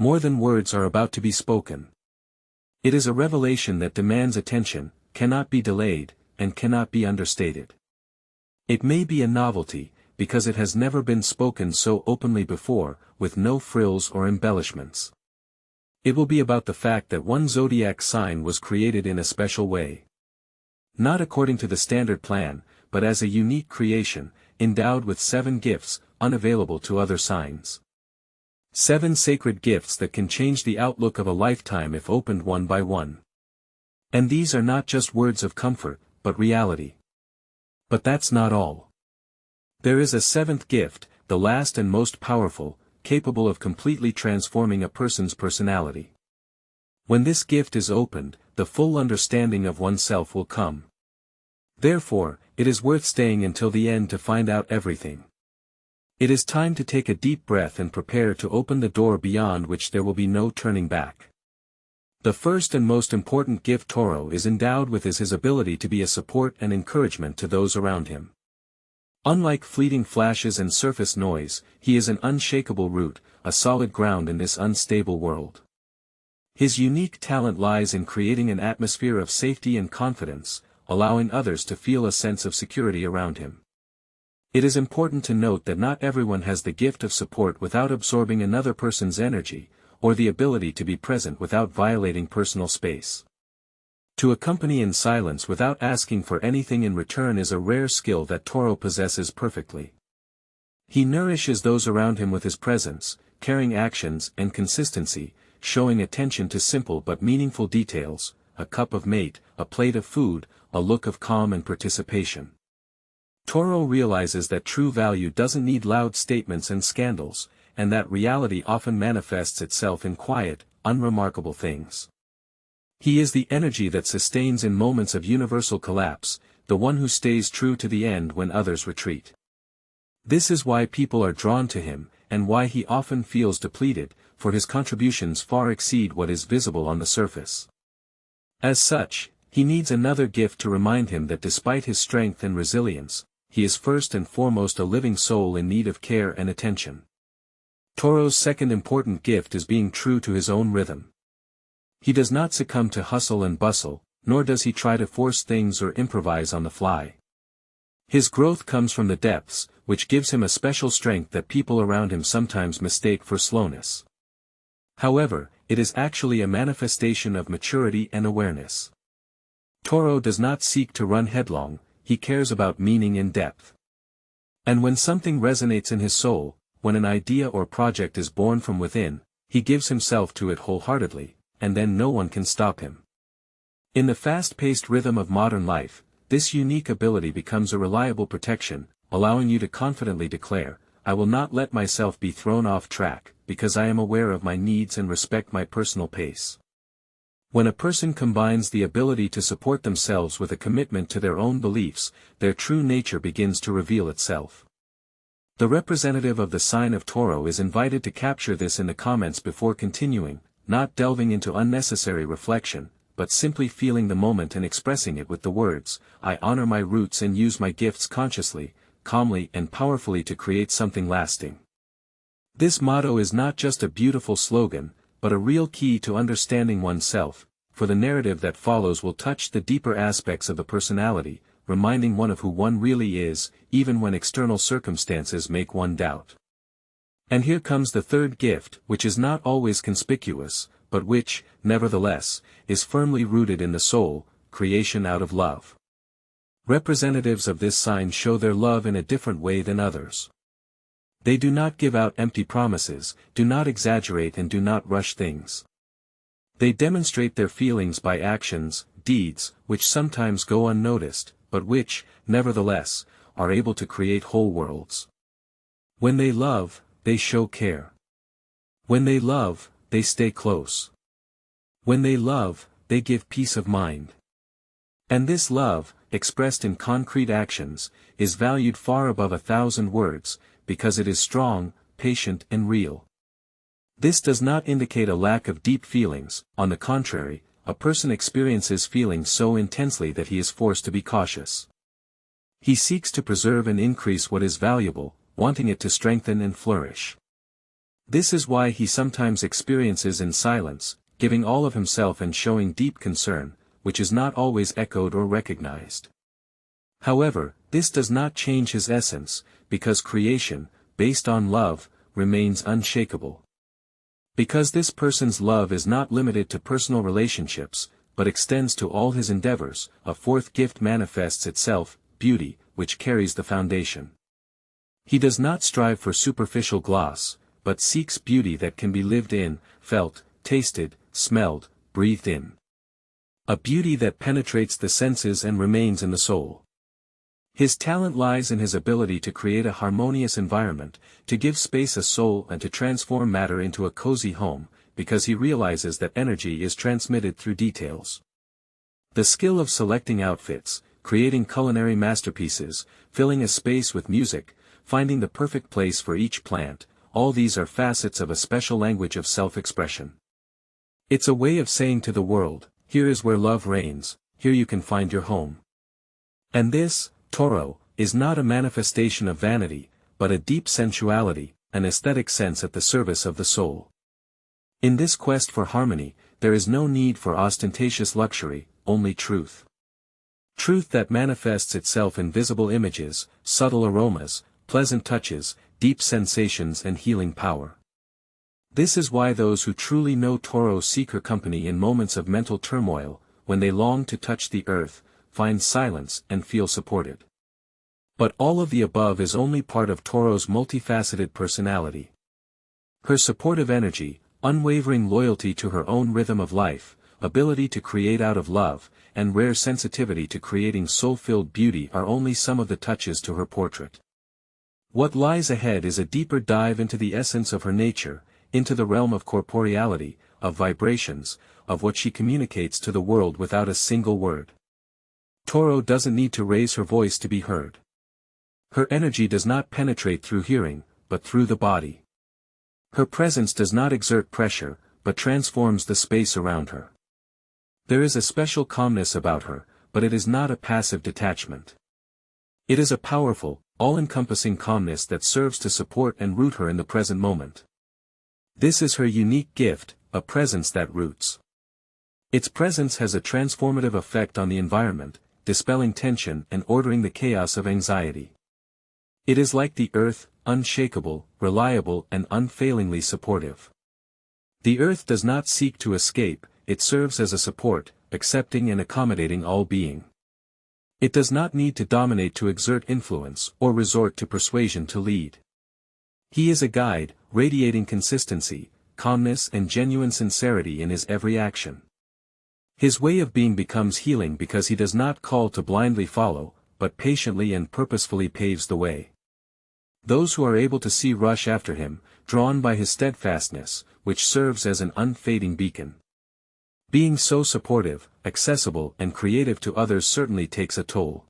More than words are about to be spoken. It is a revelation that demands attention, cannot be delayed, and cannot be understated. It may be a novelty, because it has never been spoken so openly before, with no frills or embellishments. It will be about the fact that one zodiac sign was created in a special way. Not according to the standard plan, but as a unique creation, endowed with 7 gifts, unavailable to other signs. 7 sacred gifts that can change the outlook of a lifetime if opened one by one. And these are not just words of comfort, but reality. But that's not all. There is a 7th gift, the last and most powerful, capable of completely transforming a person's personality. When this gift is opened, the full understanding of oneself will come. Therefore, it is worth staying until the end to find out everything. It is time to take a deep breath and prepare to open the door beyond which there will be no turning back. The first and most important gift Taurus is endowed with is his ability to be a support and encouragement to those around him. Unlike fleeting flashes and surface noise, he is an unshakable root, a solid ground in this unstable world. His unique talent lies in creating an atmosphere of safety and confidence, allowing others to feel a sense of security around him. It is important to note that not everyone has the gift of support without absorbing another person's energy, or the ability to be present without violating personal space. To accompany in silence without asking for anything in return is a rare skill that Taurus possesses perfectly. He nourishes those around him with his presence, caring actions and consistency, showing attention to simple but meaningful details, a cup of mate, a plate of food, a look of calm and participation. Taurus realizes that true value doesn't need loud statements and scandals, and that reality often manifests itself in quiet, unremarkable things. He is the energy that sustains in moments of universal collapse, the one who stays true to the end when others retreat. This is why people are drawn to him, and why he often feels depleted, for his contributions far exceed what is visible on the surface. As such, he needs another gift to remind him that despite his strength and resilience, he is first and foremost a living soul in need of care and attention. Taurus' second important gift is being true to his own rhythm. He does not succumb to hustle and bustle, nor does he try to force things or improvise on the fly. His growth comes from the depths, which gives him a special strength that people around him sometimes mistake for slowness. However, it is actually a manifestation of maturity and awareness. Taurus does not seek to run headlong, he cares about meaning and depth. And when something resonates in his soul, when an idea or project is born from within, he gives himself to it wholeheartedly, and then no one can stop him. In the fast-paced rhythm of modern life, this unique ability becomes a reliable protection, allowing you to confidently declare, "I will not let myself be thrown off track, because I am aware of my needs and respect my personal pace." When a person combines the ability to support themselves with a commitment to their own beliefs, their true nature begins to reveal itself. The representative of the sign of Taurus is invited to capture this in the comments before continuing, not delving into unnecessary reflection, but simply feeling the moment and expressing it with the words, "I honor my roots and use my gifts consciously, calmly and powerfully to create something lasting." This motto is not just a beautiful slogan, but a real key to understanding oneself, for the narrative that follows will touch the deeper aspects of the personality, reminding one of who one really is, even when external circumstances make one doubt. And here comes the third gift, which is not always conspicuous, but which, nevertheless, is firmly rooted in the soul, creation out of love. Representatives of this sign show their love in a different way than others. They do not give out empty promises, do not exaggerate and do not rush things. They demonstrate their feelings by actions, deeds, which sometimes go unnoticed, but which, nevertheless, are able to create whole worlds. When they love, they show care. When they love, they stay close. When they love, they give peace of mind. And this love, expressed in concrete actions, is valued far above 1,000 words, because it is strong, patient and real. This does not indicate a lack of deep feelings, on the contrary, a person experiences feelings so intensely that he is forced to be cautious. He seeks to preserve and increase what is valuable, wanting it to strengthen and flourish. This is why he sometimes experiences in silence, giving all of himself and showing deep concern, which is not always echoed or recognized. However, this does not change his essence, because creation, based on love, remains unshakable. Because this person's love is not limited to personal relationships, but extends to all his endeavors, a fourth gift manifests itself, beauty, which carries the foundation. He does not strive for superficial gloss, but seeks beauty that can be lived in, felt, tasted, smelled, breathed in. A beauty that penetrates the senses and remains in the soul. His talent lies in his ability to create a harmonious environment, to give space a soul and to transform matter into a cozy home, because he realizes that energy is transmitted through details. The skill of selecting outfits, creating culinary masterpieces, filling a space with music, finding the perfect place for each plant, all these are facets of a special language of self-expression. It's a way of saying to the world, here is where love reigns, here you can find your home. And this, Toro, is not a manifestation of vanity, but a deep sensuality, an aesthetic sense at the service of the soul. In this quest for harmony, there is no need for ostentatious luxury, only truth. Truth that manifests itself in visible images, subtle aromas, pleasant touches, deep sensations and healing power. This is why those who truly know Toro seek her company in moments of mental turmoil, when they long to touch the earth, find silence and feel supported. But all of the above is only part of Toro's multifaceted personality. Her supportive energy, unwavering loyalty to her own rhythm of life, ability to create out of love, and rare sensitivity to creating soul-filled beauty are only some of the touches to her portrait. What lies ahead is a deeper dive into the essence of her nature, into the realm of corporeality, of vibrations, of what she communicates to the world without a single word. Toro doesn't need to raise her voice to be heard. Her energy does not penetrate through hearing, but through the body. Her presence does not exert pressure, but transforms the space around her. There is a special calmness about her, but it is not a passive detachment. It is a powerful, all-encompassing calmness that serves to support and root her in the present moment. This is her unique gift, a presence that roots. Its presence has a transformative effect on the environment, dispelling tension and ordering the chaos of anxiety. It is like the earth, unshakable, reliable and unfailingly supportive. The earth does not seek to escape, it serves as a support, accepting and accommodating all being. It does not need to dominate to exert influence or resort to persuasion to lead. He is a guide, radiating consistency, calmness and genuine sincerity in his every action. His way of being becomes healing because he does not call to blindly follow, but patiently and purposefully paves the way. Those who are able to see rush after him, drawn by his steadfastness, which serves as an unfading beacon. Being so supportive, accessible and creative to others certainly takes a toll.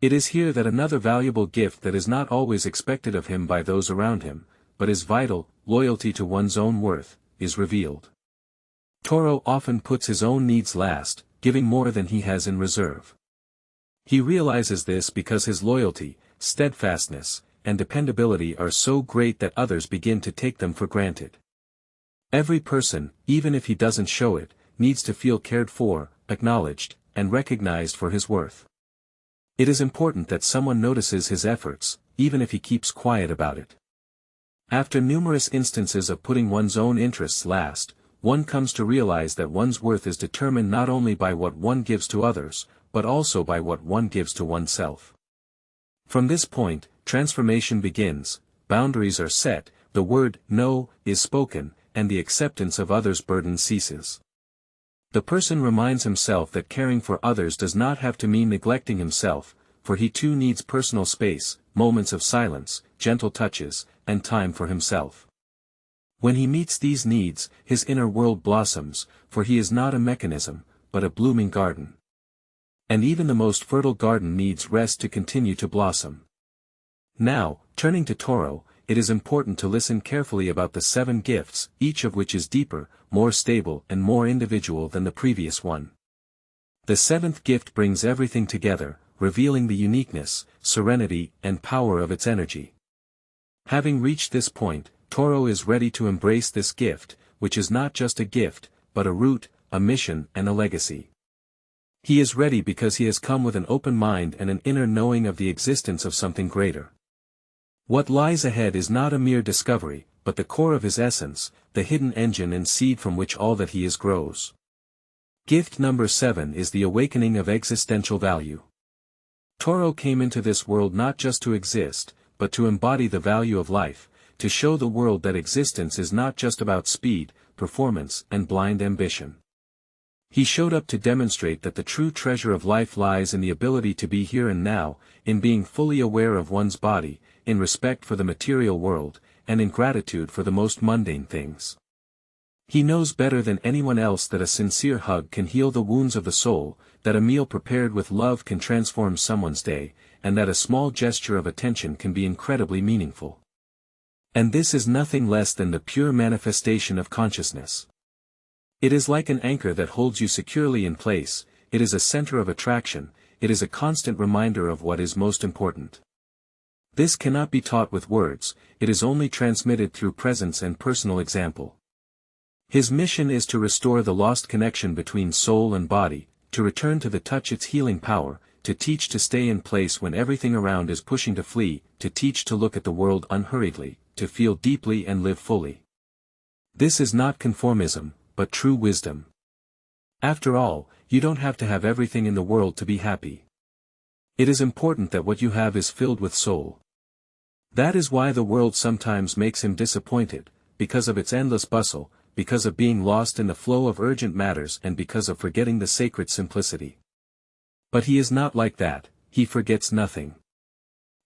It is here that another valuable gift that is not always expected of him by those around him, but is vital, loyalty to one's own worth, is revealed. Toro often puts his own needs last, giving more than he has in reserve. He realizes this because his loyalty, steadfastness, and dependability are so great that others begin to take them for granted. Every person, even if he doesn't show it, needs to feel cared for, acknowledged, and recognized for his worth. It is important that someone notices his efforts, even if he keeps quiet about it. After numerous instances of putting one's own interests last, one comes to realize that one's worth is determined not only by what one gives to others, but also by what one gives to oneself. From this point, transformation begins, boundaries are set, the word no is spoken, and the acceptance of others' burden ceases. The person reminds himself that caring for others does not have to mean neglecting himself, for he too needs personal space, moments of silence, gentle touches, and time for himself. When he meets these needs, his inner world blossoms, for he is not a mechanism, but a blooming garden. And even the most fertile garden needs rest to continue to blossom. Now, turning to Toro, it is important to listen carefully about the 7 gifts, each of which is deeper, more stable and more individual than the previous one. The 7th gift brings everything together, revealing the uniqueness, serenity, and power of its energy. Having reached this point, Toro is ready to embrace this gift, which is not just a gift, but a root, a mission and a legacy. He is ready because he has come with an open mind and an inner knowing of the existence of something greater. What lies ahead is not a mere discovery, but the core of his essence, the hidden engine and seed from which all that he is grows. Gift number 7 is the awakening of existential value. Toro came into this world not just to exist, but to embody the value of life, to show the world that existence is not just about speed, performance, and blind ambition. He showed up to demonstrate that the true treasure of life lies in the ability to be here and now, in being fully aware of one's body, in respect for the material world, and in gratitude for the most mundane things. He knows better than anyone else that a sincere hug can heal the wounds of the soul, that a meal prepared with love can transform someone's day, and that a small gesture of attention can be incredibly meaningful. And this is nothing less than the pure manifestation of consciousness. It is like an anchor that holds you securely in place, it is a center of attraction, it is a constant reminder of what is most important. This cannot be taught with words, it is only transmitted through presence and personal example. His mission is to restore the lost connection between soul and body, to return to the touch its healing power, to teach to stay in place when everything around is pushing to flee, to teach to look at the world unhurriedly, to feel deeply and live fully. This is not conformism, but true wisdom. After all, you don't have to have everything in the world to be happy. It is important that what you have is filled with soul. That is why the world sometimes makes him disappointed, because of its endless bustle, because of being lost in the flow of urgent matters and because of forgetting the sacred simplicity. But he is not like that, he forgets nothing.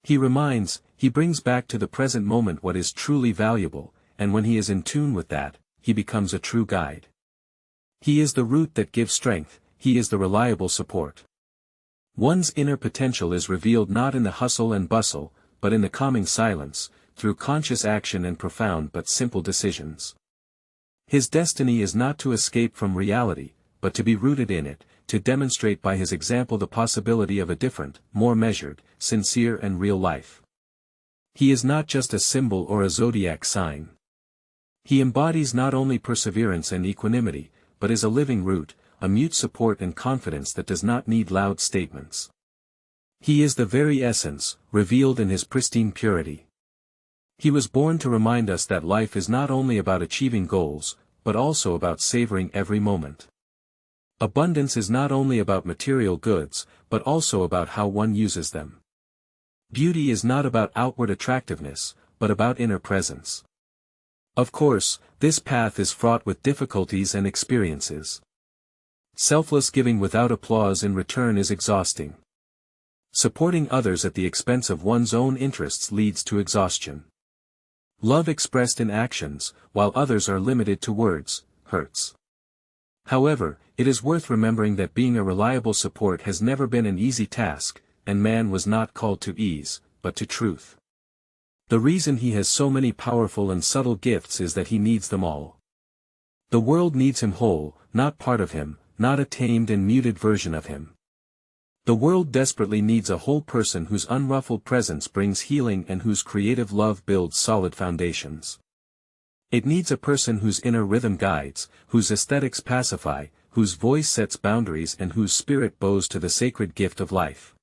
He reminds, he brings back to the present moment what is truly valuable, and when he is in tune with that, he becomes a true guide. He is the root that gives strength, he is the reliable support. One's inner potential is revealed not in the hustle and bustle, but in the calming silence, through conscious action and profound but simple decisions. His destiny is not to escape from reality, but to be rooted in it, to demonstrate by his example the possibility of a different, more measured, sincere and real life. He is not just a symbol or a zodiac sign. He embodies not only perseverance and equanimity, but is a living root, a mute support and confidence that does not need loud statements. He is the very essence, revealed in his pristine purity. He was born to remind us that life is not only about achieving goals, but also about savoring every moment. Abundance is not only about material goods, but also about how one uses them. Beauty is not about outward attractiveness, but about inner presence. Of course, this path is fraught with difficulties and experiences. Selfless giving without applause in return is exhausting. Supporting others at the expense of one's own interests leads to exhaustion. Love expressed in actions, while others are limited to words, hurts. However, it is worth remembering that being a reliable support has never been an easy task, and man was not called to ease, but to truth. The reason he has so many powerful and subtle gifts is that he needs them all. The world needs him whole, not part of him, not a tamed and muted version of him. The world desperately needs a whole person whose unruffled presence brings healing and whose creative love builds solid foundations. It needs a person whose inner rhythm guides, whose aesthetics pacify, whose voice sets boundaries and whose spirit bows to the sacred gift of life.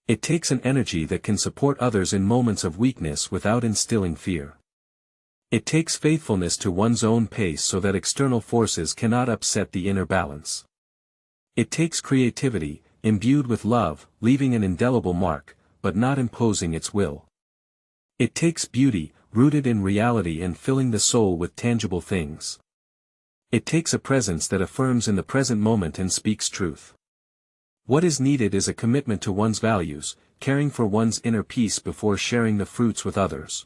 It takes an energy that can support others in moments of weakness without instilling fear. It takes faithfulness to one's own pace so that external forces cannot upset the inner balance. It takes creativity, imbued with love, leaving an indelible mark, but not imposing its will. It takes beauty, rooted in reality and filling the soul with tangible things. It takes a presence that affirms in the present moment and speaks truth. What is needed is a commitment to one's values, caring for one's inner peace before sharing the fruits with others.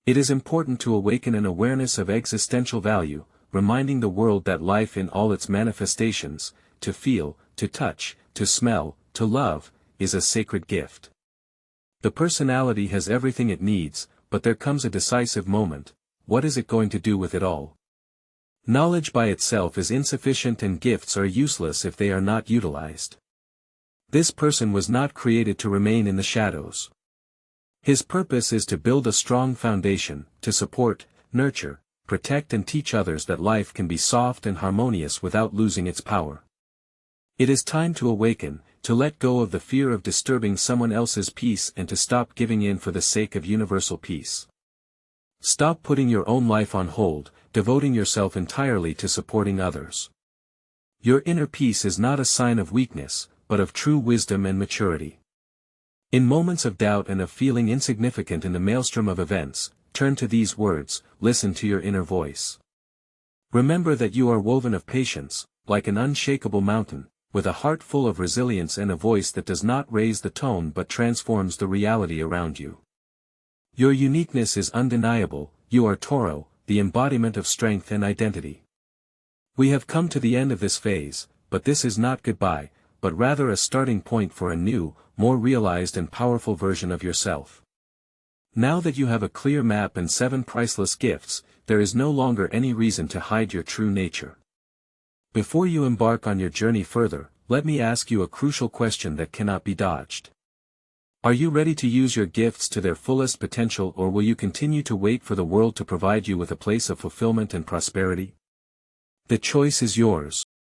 It is important to awaken an awareness of existential value, reminding the world that life in all its manifestations, to feel, to touch, to smell, to love, is a sacred gift. The personality has everything it needs, but there comes a decisive moment. What is it going to do with it all? Knowledge by itself is insufficient and gifts are useless if they are not utilized. This person was not created to remain in the shadows. His purpose is to build a strong foundation, to support, nurture, protect and teach others that life can be soft and harmonious without losing its power. It is time to awaken, to let go of the fear of disturbing someone else's peace and to stop giving in for the sake of universal peace. Stop putting your own life on hold, devoting yourself entirely to supporting others. Your inner peace is not a sign of weakness, but of true wisdom and maturity. In moments of doubt and of feeling insignificant in the maelstrom of events, turn to these words, listen to your inner voice. Remember that you are woven of patience, like an unshakable mountain, with a heart full of resilience and a voice that does not raise the tone but transforms the reality around you. Your uniqueness is undeniable, you are Taurus, the embodiment of strength and identity. We have come to the end of this phase, but this is not goodbye, but rather a starting point for a new, more realized and powerful version of yourself. Now that you have a clear map and 7 priceless gifts, there is no longer any reason to hide your true nature. Before you embark on your journey further, let me ask you a crucial question that cannot be dodged. Are you ready to use your gifts to their fullest potential, or will you continue to wait for the world to provide you with a place of fulfillment and prosperity? The choice is yours.